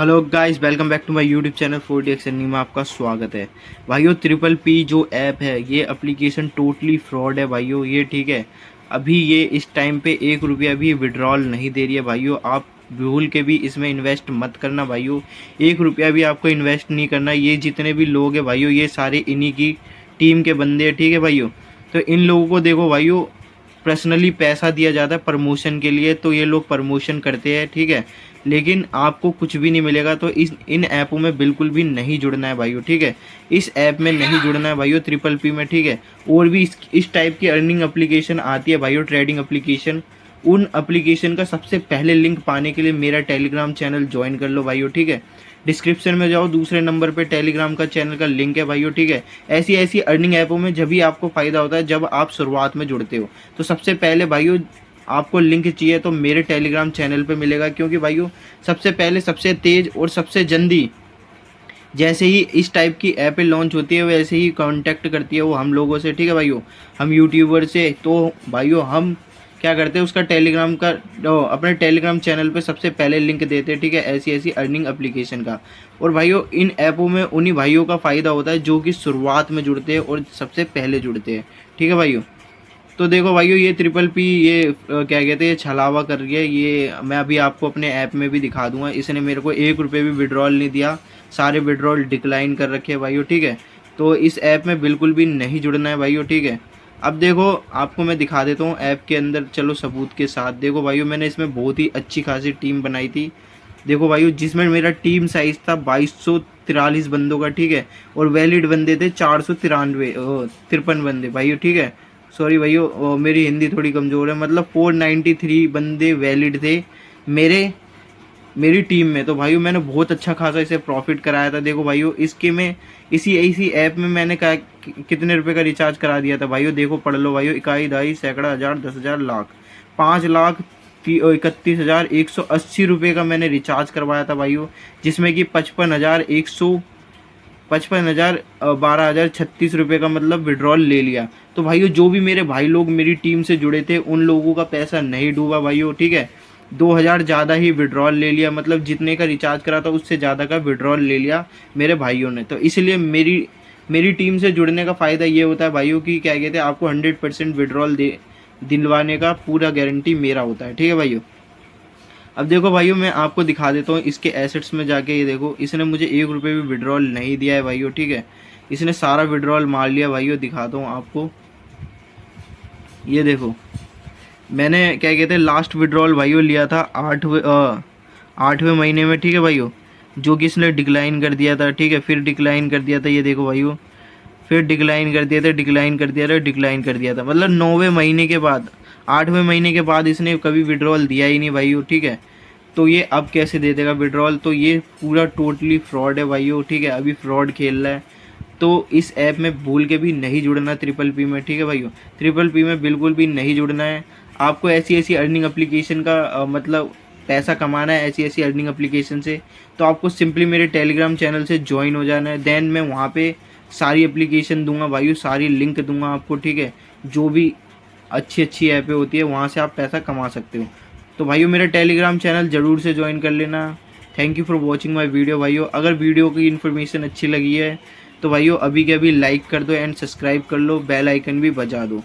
Hello guys, welcome back to my YouTube channel 4DX earning में आपका स्वागत है। भाइयों, ट्रिपल पी जो ऐप है ये एप्लीकेशन टोटली फ्रॉड है भाइयों, ये ठीक है। अभी ये इस टाइम पे 1 रुपया भी विड्रॉल नहीं दे रही है भाइयों। आप भूल के भी इसमें इन्वेस्ट मत करना भाइयों। 1 रुपया भी आपको इन्वेस्ट नहीं करना। ये जितने भी लोग हैं भाइयों, ये सारे इन्हीं की टीम के बंदे हैं, ठीक है भाइयों। तो इन लोगों को देखो भाइयों, पर्सनली पैसा दिया जाता है प्रमोशन के लिए, तो ये लोग प्रमोशन करते हैं, ठीक है। लेकिन आपको कुछ भी नहीं मिलेगा। तो इन ऐपों में बिल्कुल भी नहीं जुड़ना है भाइयों, ठीक है। इस ऐप में नहीं जुड़ना है भाइयों, ट्रिपल पी में, ठीक है। और भी इस टाइप की अर्निंग एप्लीकेशन आती है भाइयों, ट्रेडिंग एप्लीकेशन। उन एप्लीकेशन का सबसे पहले लिंक पाने के लिए मेरा टेलीग्राम चैनल ज्वाइन कर लो भाइयों, ठीक है। डिस्क्रिप्शन में जाओ, दूसरे नंबर पे टेलीग्राम का चैनल का लिंक है भाइयों, ठीक है। ऐसी ऐसी अर्निंग ऐपों में जब भी आपको फ़ायदा होता है जब आप शुरुआत में जुड़ते हो। तो सबसे पहले भाइयों आपको लिंक चाहिए तो मेरे टेलीग्राम चैनल पे मिलेगा, क्योंकि भाइयों सबसे पहले, सबसे तेज़ और सबसे जल्दी जैसे ही इस टाइप की ऐप लॉन्च होती है वैसे ही कांटेक्ट करती है वो हम लोगों से, ठीक है भाइयों। हम यूट्यूबर से, तो भाइयों हम क्या करते हैं, उसका टेलीग्राम का अपने टेलीग्राम चैनल पे सबसे पहले लिंक देते हैं, ठीक है, ऐसी ऐसी अर्निंग एप्लीकेशन का। और भाइयों इन ऐपों में उन्हीं भाइयों का फ़ायदा होता है जो कि शुरुआत में जुड़ते हैं और सबसे पहले जुड़ते हैं, ठीक है भाइयों। तो देखो भाइयों, ये ट्रिपल पी ये क्या कहते हैं, छलावा कर रही है। ये मैं अभी आपको अपने ऐप में भी दिखा दूंगा। इसने मेरे को 1 रुपये भी विड्रॉल नहीं दिया, सारे विड्रॉल डिक्लाइन कर रखे हैं भाइयों, ठीक है। तो इस ऐप में बिल्कुल भी नहीं जुड़ना है भाइयों, ठीक है। अब देखो आपको मैं दिखा देता हूँ ऐप के अंदर, चलो सबूत के साथ। देखो भाइयों, मैंने इसमें बहुत ही अच्छी खासी टीम बनाई थी। देखो भाइयों, जिसमें मेरा टीम साइज़ था 2243 बंदों का, ठीक है। और वैलिड बंदे थे 493 बंदे भाइयों, ठीक है। सॉरी भाइयों, मेरी हिंदी थोड़ी कमज़ोर है, मतलब 493 बंदे वैलिड थे मेरी टीम में। तो भाइयों मैंने बहुत अच्छा खासा इसे प्रॉफिट कराया था। देखो भाइयों, इसके में इसी ऐप में मैंने कितने रुपए का रिचार्ज करा दिया था भाइयों। देखो पढ़ लो भाइयों, इकाई, दहाई, सैकड़ा, हज़ार, 10,000, लाख, 5,31,180 रुपये का मैंने रिचार्ज करवाया था भाइयों। जिसमें कि 12,036 रुपये का मतलब विड्रॉल ले लिया। तो भाइयों जो भी मेरे भाई लोग मेरी टीम से जुड़े थे उन लोगों का पैसा नहीं डूबा भाइयों, ठीक है। 2,000 ज़्यादा ही विड्रॉल ले लिया, मतलब जितने का रिचार्ज करा था उससे ज़्यादा का विड्रॉल ले लिया मेरे भाइयों ने। तो इसलिए मेरी टीम से जुड़ने का फ़ायदा ये होता है भाइयों कि क्या कहते हैं, आपको 100% विड्रॉल दिलवाने का पूरा गारंटी मेरा होता है, ठीक है भाइयों। अब देखो भाइयों, मैं आपको दिखा देता हूँ इसके एसेट्स में जाके। ये देखो, इसने मुझे 1 रुपये भी विड्रॉल नहीं दिया है भाइयों, ठीक है। इसने सारा विड्रॉल मार लिया भाइयों। दिखाता हूँ आपको, ये देखो, मैंने क्या कहते हैं लास्ट विड्रॉल भाइयों लिया था 8वें महीने में, ठीक है भाइयों। जो कि इसने डिक्लाइन कर दिया था, ठीक है, फिर डिक्लाइन कर दिया था। ये देखो भाइयों, फिर डिक्लाइन कर दिया था, डिक्लाइन कर दिया था, डिक्लाइन कर दिया था, मतलब 9वें महीने के बाद, 8वें महीने के बाद इसने कभी विड्रॉल दिया ही नहीं भाइयों, ठीक है। तो ये अब कैसे दे देगा विड्रॉल? तो ये पूरा टोटली फ्रॉड है भाइयों, ठीक है। अभी फ्रॉड खेल रहा है। तो इस ऐप में भूल के भी नहीं जुड़ना ट्रिपल पी में, ठीक है भाइयों। ट्रिपल पी में बिल्कुल भी नहीं जुड़ना है। आपको ऐसी ऐसी अर्निंग एप्लीकेशन का मतलब पैसा कमाना है, ऐसी ऐसी अर्निंग एप्लीकेशन से। तो आपको सिंपली मेरे टेलीग्राम चैनल से ज्वाइन हो जाना है। देन मैं वहाँ पे सारी एप्लीकेशन दूंगा भाइयों, सारी लिंक दूंगा आपको, ठीक है। जो भी अच्छी अच्छी ऐपें होती है वहाँ से आप पैसा कमा सकते हो। तो भाइयों मेरा टेलीग्राम चैनल ज़रूर से ज्वाइन कर लेना। Thank you for watching my video भाइयों। अगर वीडियो की इन्फॉर्मेशन अच्छी लगी है तो भाइयों अभी के अभी लाइक कर दो एंड सब्सक्राइब कर लो, बेल आइकन भी बजा दो।